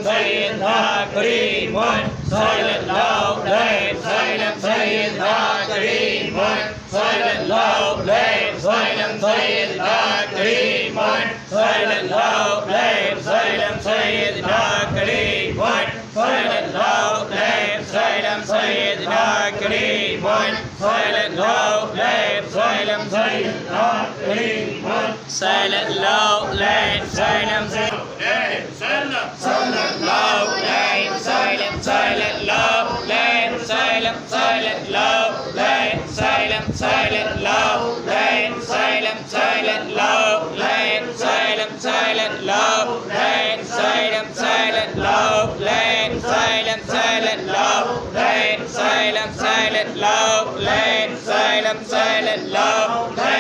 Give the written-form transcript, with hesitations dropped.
saying the green one, silent loud land, silent saying the green one, silent loud land, silent saying the green one, silent loud land, silent saying the green one, silent loud land, silent saying the green one, silent loud land, silent saying the green one, silent loud land, silent silent loud land, silent loud land, silent loud land, silent loud land, silent loud land, silent loud land, silent loud land, silent loud land, silent loud land, silent loud land.